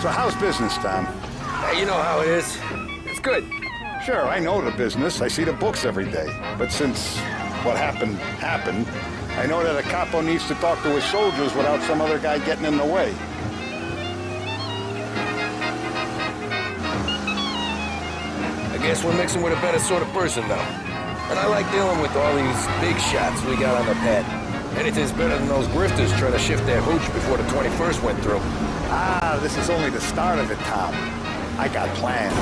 So how's business, Tom? You know how it is. It's good. Sure, I know the business. I see the books every day. But since what happened, I know that a capo needs to talk to his soldiers without some other guy getting in the way. I guess we're mixing with a better sort of person now. And I like dealing with all these big shots we got on the pad. Anything's better than those grifters trying to shift their hooch before the 21st went through. Ah, this is only the start of it, Tom. I got plans.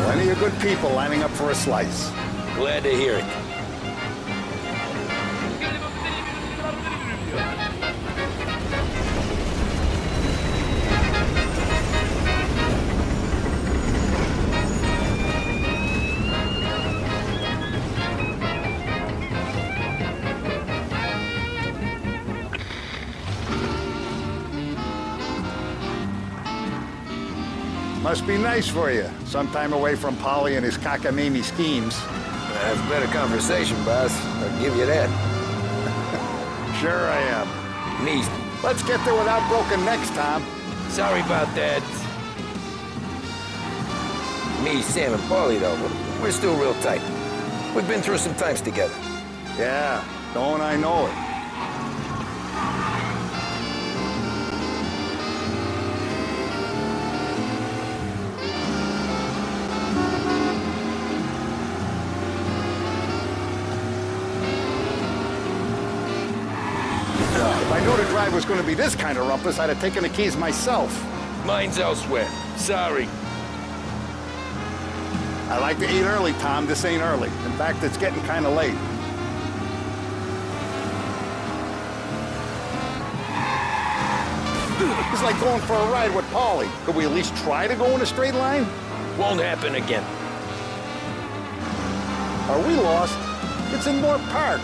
Plenty of good people lining up for a slice. Glad to hear it. Must be nice for you. Some time away from Polly and his cockamamie schemes. That's better conversation, boss. I'll give you that. Sure I am. Neat. Let's get there without broken necks, Tom. Sorry about that. Me, Sam, and Paulie, though, we're still real tight. We've been through some times together. Yeah, don't I know it. If I knew the drive was going to be this kind of rumpus, I'd have taken the keys myself. Mine's elsewhere. Sorry. I like to eat early, Tom. This ain't early. In fact, it's getting kind of late. It's like going for a ride with Paulie. Could we at least try to go in a straight line? Won't happen again. Are we lost? It's in Moore Park.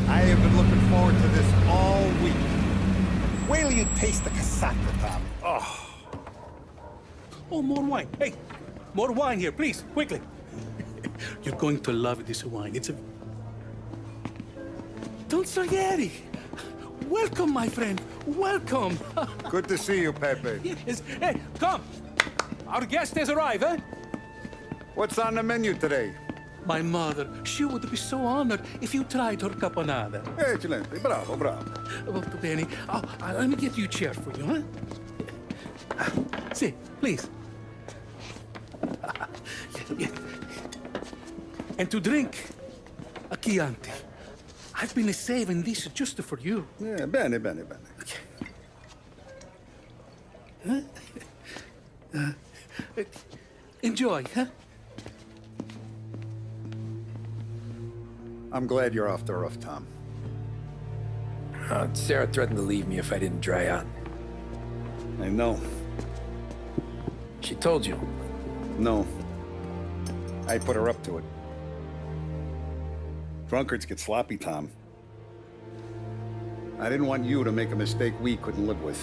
I have been looking forward to this all week. Wait till you taste the casaca, Tom. Oh. Oh, more wine. Hey, more wine here, please, quickly. You're going to love this wine. It's a... Don Salieri. Welcome, my friend. Welcome. Good to see you, Pepe. Yes. Hey, come. Our guest has arrived, eh? What's on the menu today? My mother, she would be so honored if you tried her caponata. Excellent. Bravo, bravo. Molto bene. Oh, let me get you a chair for you, huh? See, please. And to drink, a Chianti. I've been saving this just for you. Yeah, bene, bene, bene. Enjoy, huh? I'm glad you're off the roof, Tom. Sarah threatened to leave me if I didn't dry out. I know. She told you. No. I put her up to it. Drunkards get sloppy, Tom. I didn't want you to make a mistake we couldn't live with.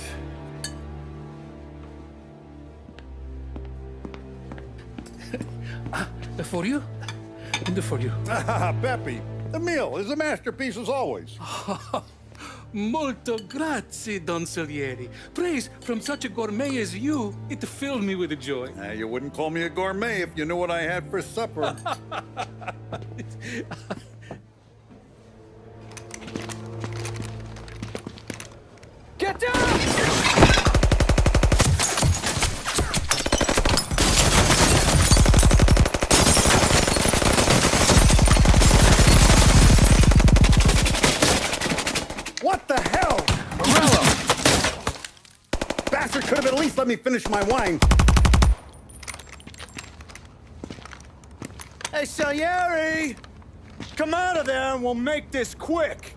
For you? And for you. Ah, Pepe, the meal is a masterpiece as always. Molto grazie, Don Salieri. Praise from such a gourmet as you, it filled me with joy. You wouldn't call me a gourmet if you knew what I had for supper. Get down! What the hell? Morello! Bastard could have at least let me finish my wine. Hey, Salieri! Come out of there and we'll make this quick!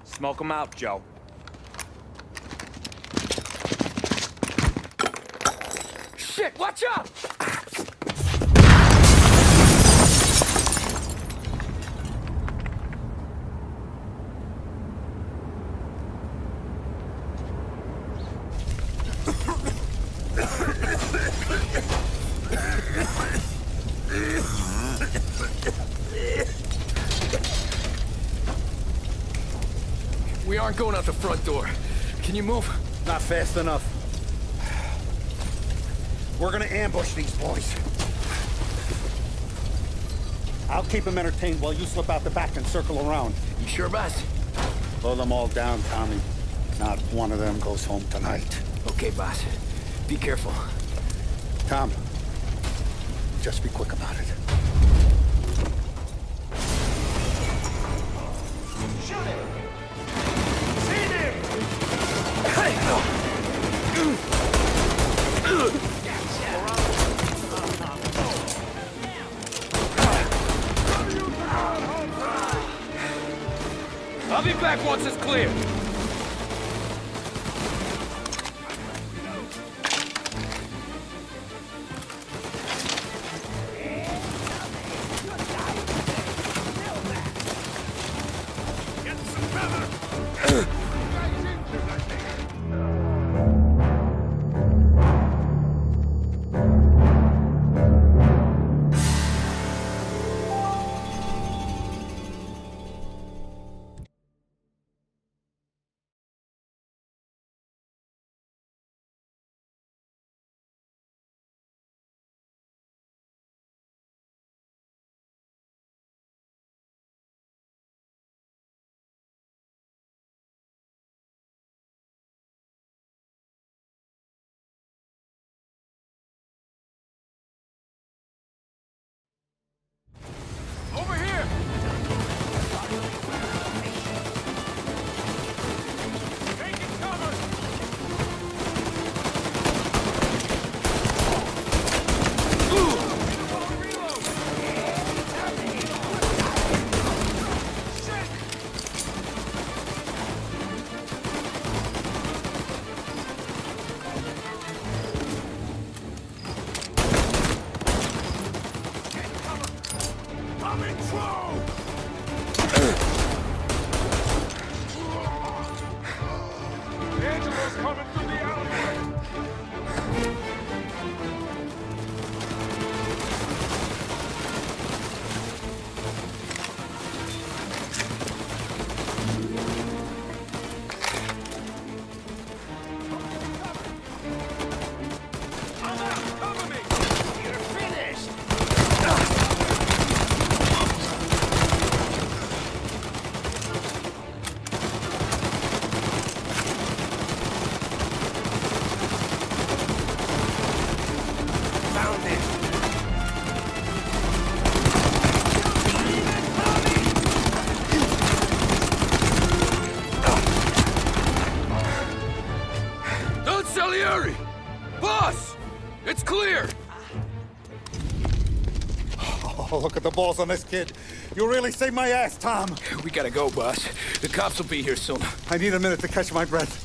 Smoke him out, Joe. Shit, watch out! We aren't going out the front door. Can you move? Not fast enough. We're gonna ambush these boys. I'll keep them entertained while you slip out the back and circle around. You sure, boss? Blow them all down, Tommy. Not one of them goes home tonight. Okay, boss. Be careful. Tom, just be quick about it. Shoot him! See him! I'll be back once it's clear. Over here! Taking cover! Coming through! Angelo's coming through the alleyway! I'm out! Cover me! You're finished! Found it! Don Salieri! Boss! It's clear! Oh, look at the balls on this kid. You really saved my ass, Tom. We gotta go, boss. The cops will be here soon. I need a minute to catch my breath.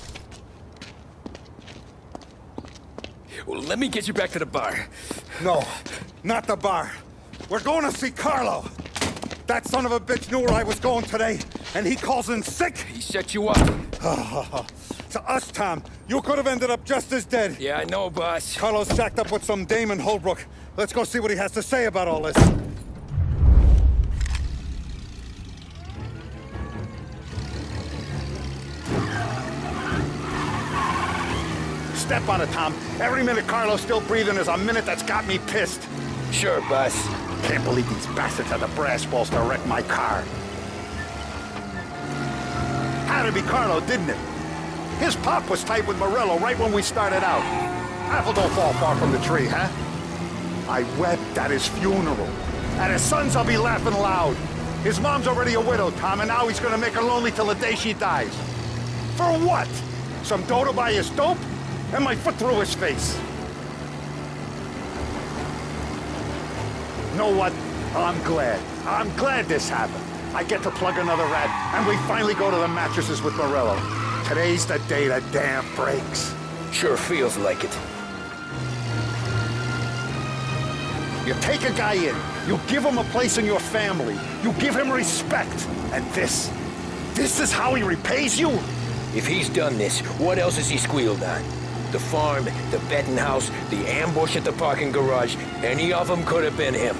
Well, let me get you back to the bar. No, not the bar. We're going to see Carlo. That son of a bitch knew where I was going today, and he calls in sick. He set you up. To us, Tom, you could have ended up just as dead. Yeah, I know, boss. Carlo's jacked up with some dame in Holbrook. Let's go see what he has to say about all this. Step on it, Tom. Every minute Carlo's still breathing is a minute that's got me pissed. Sure, boss. Can't believe these bastards had the brass balls to wreck my car. Had to be Carlo, didn't it? His pop was tight with Morello right when we started out. Apple don't fall far from the tree, huh? I wept at his funeral. At his son's, I'll be laughing loud. His mom's already a widow, Tom, and now he's gonna make her lonely till the day she dies. For what? Some dough to buy his dope? And my foot through his face. know what? I'm glad. I'm glad this happened. I get to plug another rat, and we finally go to the mattresses with Morello. Today's the day the dam breaks. Sure feels like it. You take a guy in, you give him a place in your family, you give him respect, and this is how he repays you? If he's done this, what else has he squealed on? The farm, the betting house, the ambush at the parking garage, any of them could have been him.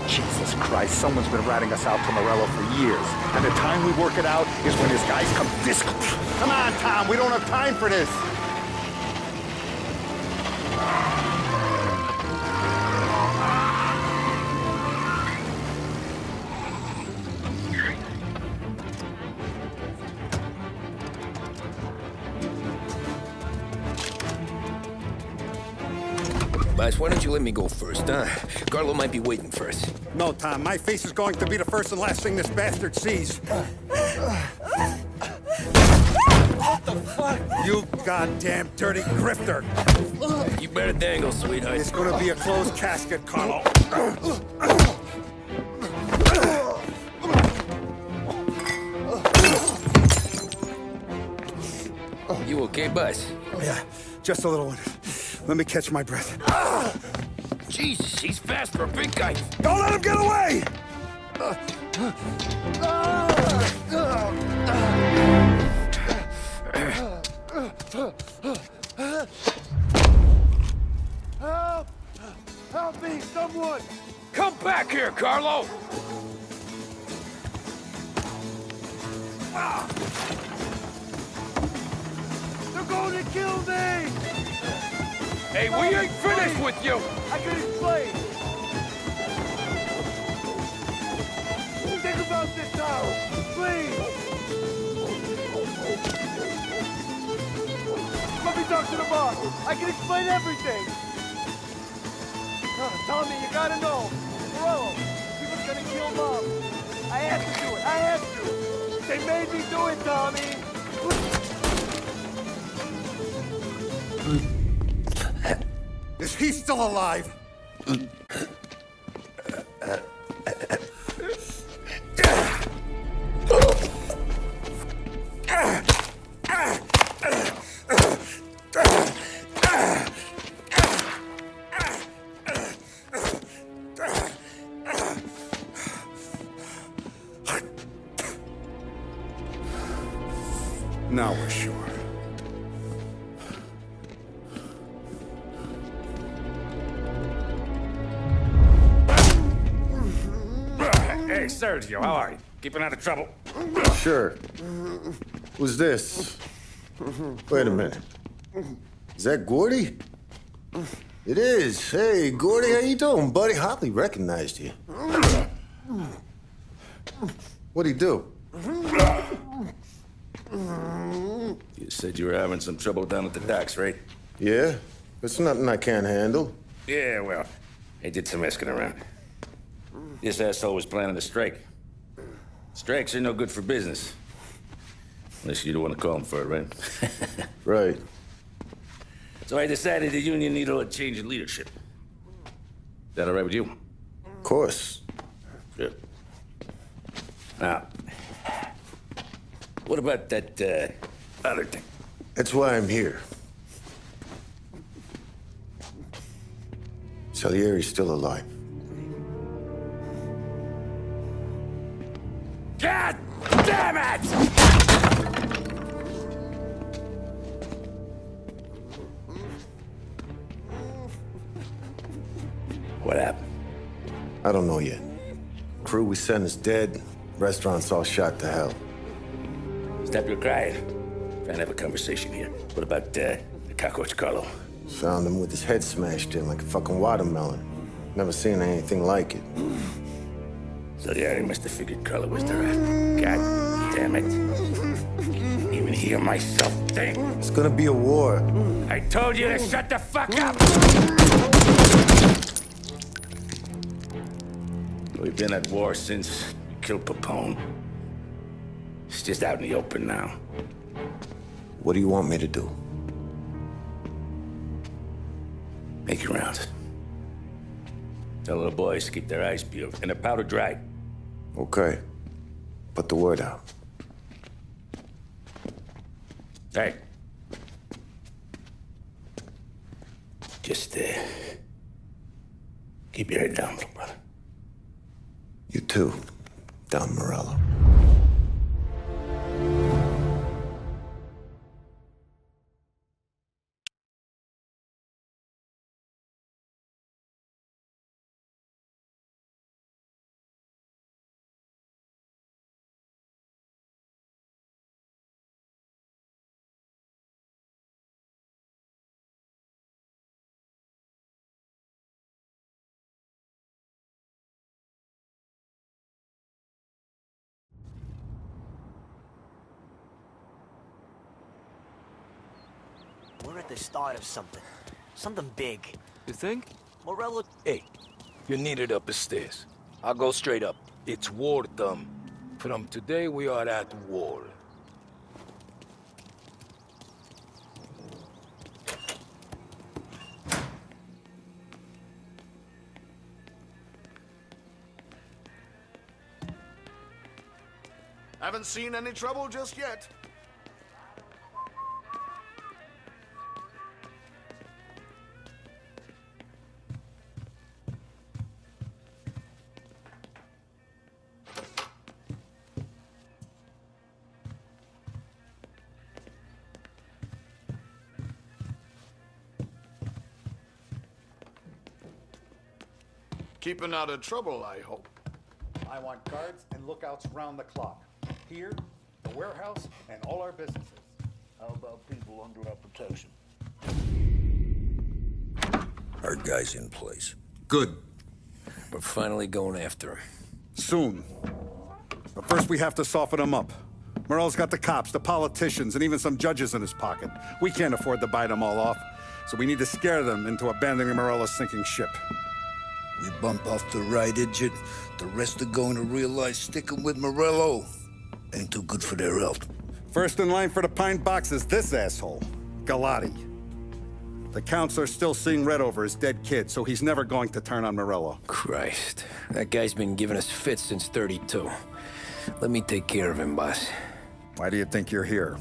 Jesus Christ, someone's been ratting us out to Morello for years. And the time we work it out is when his guys come Come on, Tom, we don't have time for this. Boss, why don't you let me go first, huh? Carlo might be waiting for us. No, Tom, my face is going to be the first and last thing this bastard sees. What the fuck? You goddamn dirty grifter! You better dangle, sweetheart. It's gonna be a closed casket, Carlo. You okay, boss? Yeah, just a little one. Let me catch my breath. Jesus, he's fast for a big guy. Don't let him get away! Help! Help me, someone! Come back here, Carlo! They're going to kill me! Hey, we ain't finished with you! I can explain. Think about this now, please. Let me talk to the boss. I can explain everything. Tommy, you gotta know. Morello, he was gonna kill Mom. I had to do it. I had to. They made me do it, Tommy. Is he still alive? Now we're sure. Hey, Sergio, how are you? Keeping out of trouble? Sure. Who's this? Wait a minute. Is that Gordy? It is. Hey, Gordy, how you doing, buddy? Hardly recognized you. What'd he do? You said you were having some trouble down at the docks, right? Yeah? It's nothing I can't handle. Yeah, well, I did some asking around. This asshole was planning a strike. Strikes are no good for business. Unless you don't want to call him for it, right? Right. So I decided the union needed a change in leadership. Is that all right with you? Of course. Good. Now, what about that, other thing? That's why I'm here. Salieri's still alive. God damn it! What happened? I don't know yet. Crew we sent is dead. Restaurant's all shot to hell. Stop your crying. Trying to have a conversation here. What about, the cockroach Carlo? Found him with his head smashed in like a fucking watermelon. Never seen anything like it. So yeah, he must have figured Carlo was the rat. God damn it. Even hear myself think. It's gonna be a war. I told you to shut the fuck up! We've been at war since we killed Papone. It's just out in the open now. What do you want me to do? Make your rounds. Tell the boys to keep their eyes peeled and their powder dry. Okay. Put the word out. Hey. Just, keep your head down, little brother. You too, Don Morello. We're at the start of something. Something big. You think? Morello... Hey, you're needed up the stairs. I'll go straight up. It's war, Thumb. From today, we are at war. Haven't seen any trouble just yet. Keeping out of trouble, I hope. I want guards and lookouts round the clock. Here, the warehouse, and all our businesses. How about people under our protection? Our guy's in place. Good. We're finally going after him. Soon. But first we have to soften him up. Morello's got the cops, the politicians, and even some judges in his pocket. We can't afford to bite them all off, so we need to scare them into abandoning Morello's sinking ship. We bump off the right idiot, the rest are going to realize sticking with Morello ain't too good for their health. First in line for the pine box is this asshole, Galati. The counselor's still seeing red over his dead kid, so he's never going to turn on Morello. Christ. That guy's been giving us fits since 32. Let me take care of him, boss. Why do you think you're here?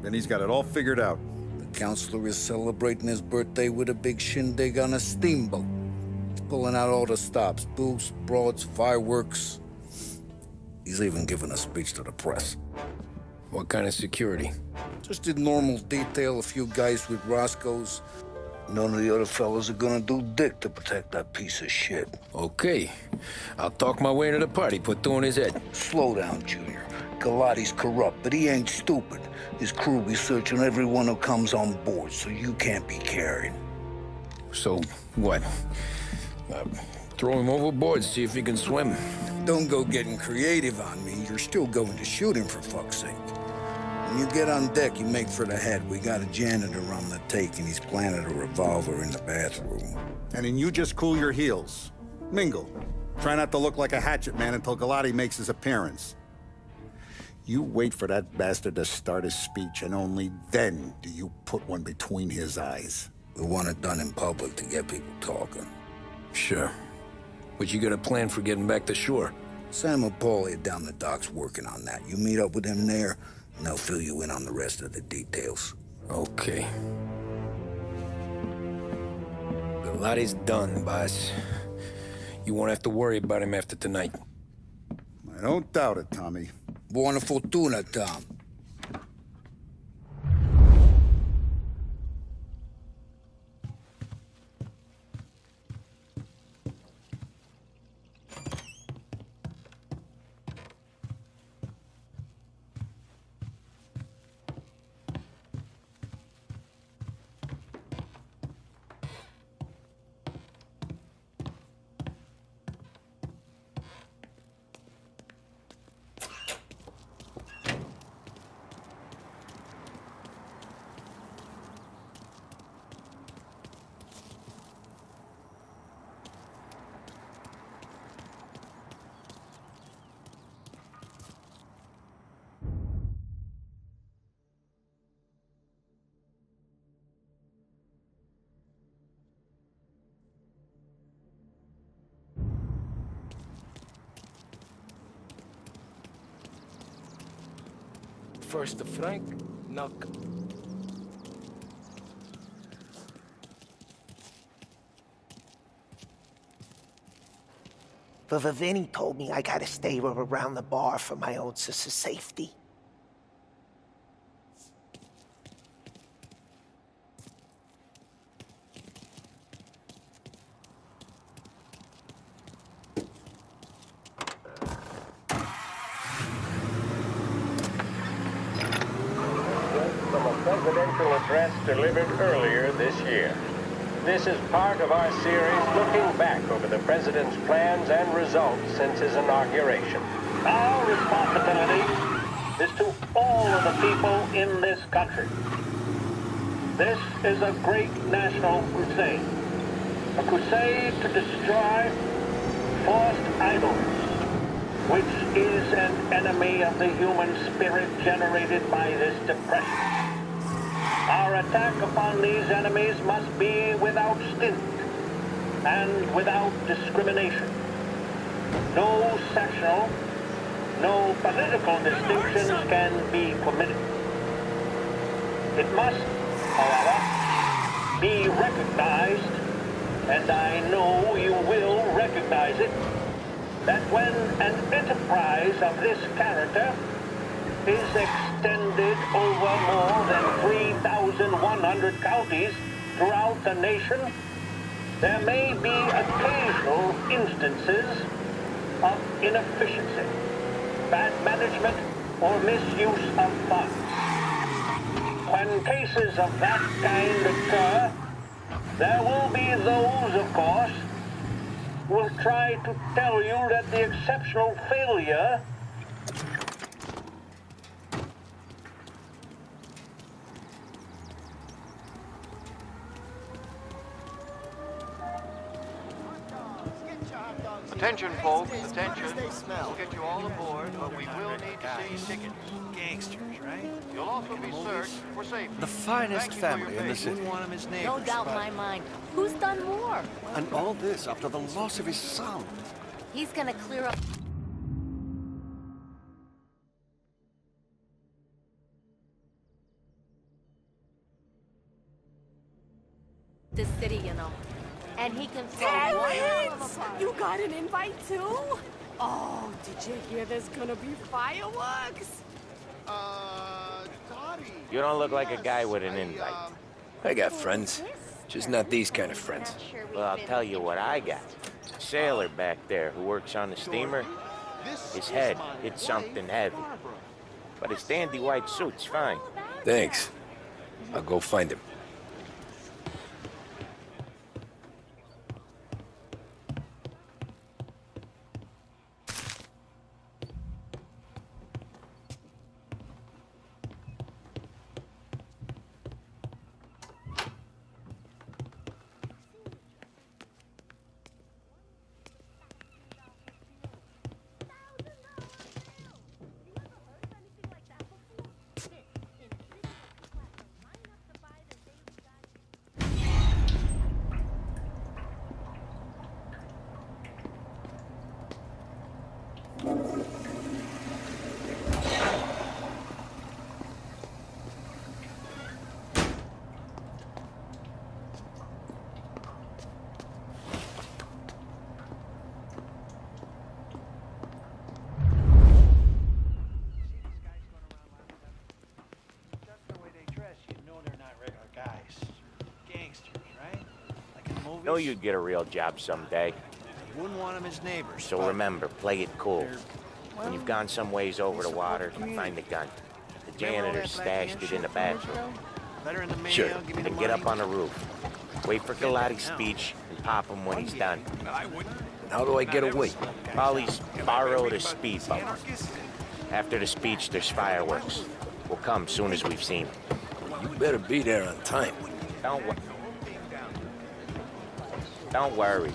Then he's got it all figured out. The counselor is celebrating his birthday with a big shindig on a steamboat. He's pulling out all the stops, booze, broads, fireworks. He's even giving a speech to the press. What kind of security? Just did normal detail, a few guys with Roscoe's. None of the other fellas are gonna do dick to protect that piece of shit. Okay. I'll talk my way into the party, put two in his head. Slow down, Junior. Galati's corrupt, but he ain't stupid. His crew be searching everyone who comes on board, so you can't be carried. So, what? Throw him overboard, see if he can swim. Don't go getting creative on me. You're still going to shoot him, for fuck's sake. When you get on deck, you make for the head. We got a janitor on the take, and he's planted a revolver in the bathroom. And then you just cool your heels. Mingle. Try not to look like a hatchet man until Galati makes his appearance. You wait for that bastard to start his speech, and only then do you put one between his eyes. We want it done in public to get people talking. Sure. But you got a plan for getting back to shore? Sam and Paulie are down the docks working on that. You meet up with them there, and they'll fill you in on the rest of the details. Okay. Galati's done, boss. You won't have to worry about him after tonight. I don't doubt it, Tommy. Buona fortuna, Tom. First to Frank, knock. But Viviani told me I gotta stay around the bar for my own safety. From a presidential address delivered earlier this year. This is part of our series looking back over the president's plans and results since his inauguration. Our responsibility is to all of the people in this country. This is a great national crusade. A crusade to destroy forced idols, which is an enemy of the human spirit generated by this depression. Our attack upon these enemies must be without stint and without discrimination. No sectional, no political distinctions can be permitted. It must, however, be recognized, and I know you will recognize it, that when an enterprise of this character is extended over more than 3,100 counties throughout the nation, there may be occasional instances of inefficiency, bad management, or misuse of funds. When cases of that kind occur, there will be those, of course, who will try to tell you that the exceptional failure Attention, folks, attention. We'll get you all aboard, but we will need to see tickets. Gangsters, right? You'll also be searched for safety. The finest Thank you for your family in the patience. city. Wouldn't want him as neighbors, No doubt in but my mind. Who's done more? And all this after the loss of his son. He's gonna clear up. The city, you know. And he can throw one hell of a party. You got an invite too? Oh, did you hear there's gonna be fireworks? Dottie. You don't look like a guy with an invite. I got friends, just not these kind of friends. Well, I'll tell you what I got. A sailor back there who works on the steamer. His head hit something heavy. But his dandy white suit's fine. Thanks. I'll go find him. Know you'd get a real job someday. wouldn't want him as neighbors. So remember, play it cool. When you've gone some ways over the water, find the gun. The janitor stashed it in the bathroom. Sure. Then get up on the roof. Wait for Galati's speech and pop him when he's done. How do I get away? Polly's borrowed a speed bump. After the speech, there's fireworks. We'll come soon as we've seen. You better be there on time. Don't worry.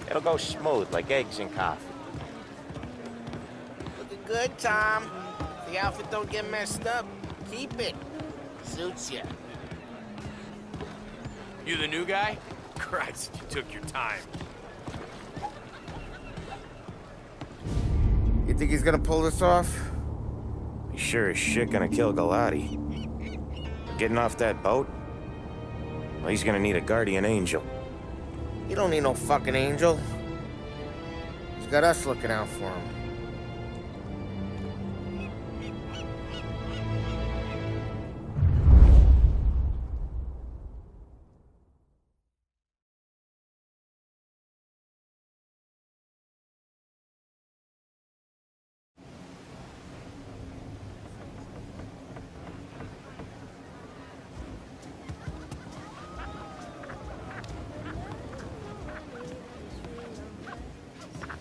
It'll go smooth like eggs and coffee. Looking good, Tom. The outfit don't get messed up. Keep it. Suits ya. You the new guy? Christ, you took your time. You think he's gonna pull this off? He's sure as shit gonna kill Galati. Getting off that boat? Well, he's gonna need a guardian angel. You don't need no fucking angel. He's got us looking out for him.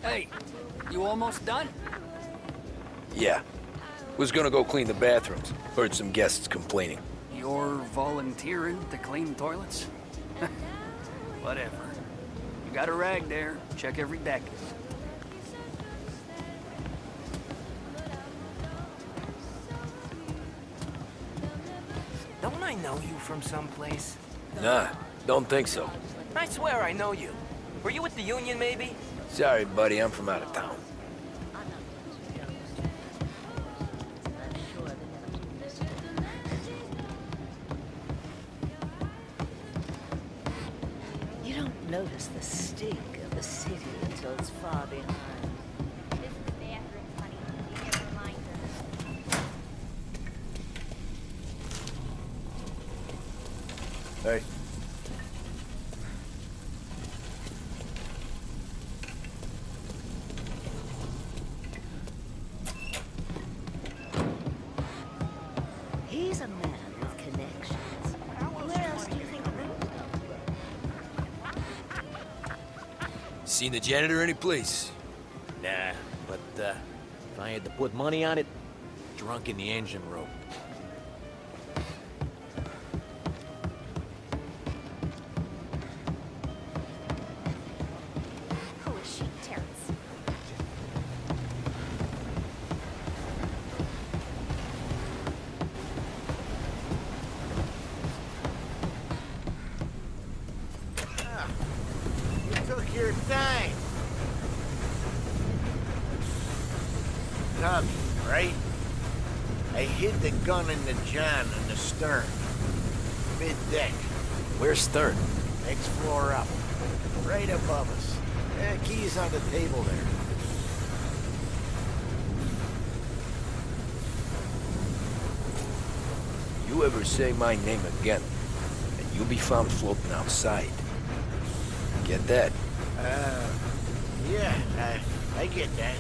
Hey, you almost done? Yeah. Was gonna go clean the bathrooms. Heard some guests complaining. You're volunteering to clean toilets? Whatever. You got a rag there. Check every deck. Don't I know you from someplace? Nah, don't think so. I swear I know you. Were you with the Union, maybe? Sorry, buddy, I'm from out of town. You don't notice the stink of the city until it's far behind. This is the bathroom, honey. You get a reminder. Hey. He's a man with connections. Where else do you think Seen the janitor any place? Nah, but if I had to put money on it, drunk in the engine room. Who is she, Terrence? You took your time. Tommy, right? I hid the gun in the john on the stern. Mid-deck. Where's Stern? Next floor up. Right above us. Keys on the table there. You ever say my name again, and you'll be found floating outside. Get that? Yeah, I get that.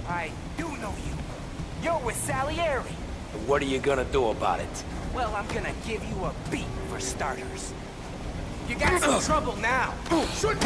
I do know you. You're with Salieri. What are you gonna do about it? Well, I'm gonna give you a beat for starters. You got some trouble now. Shouldn't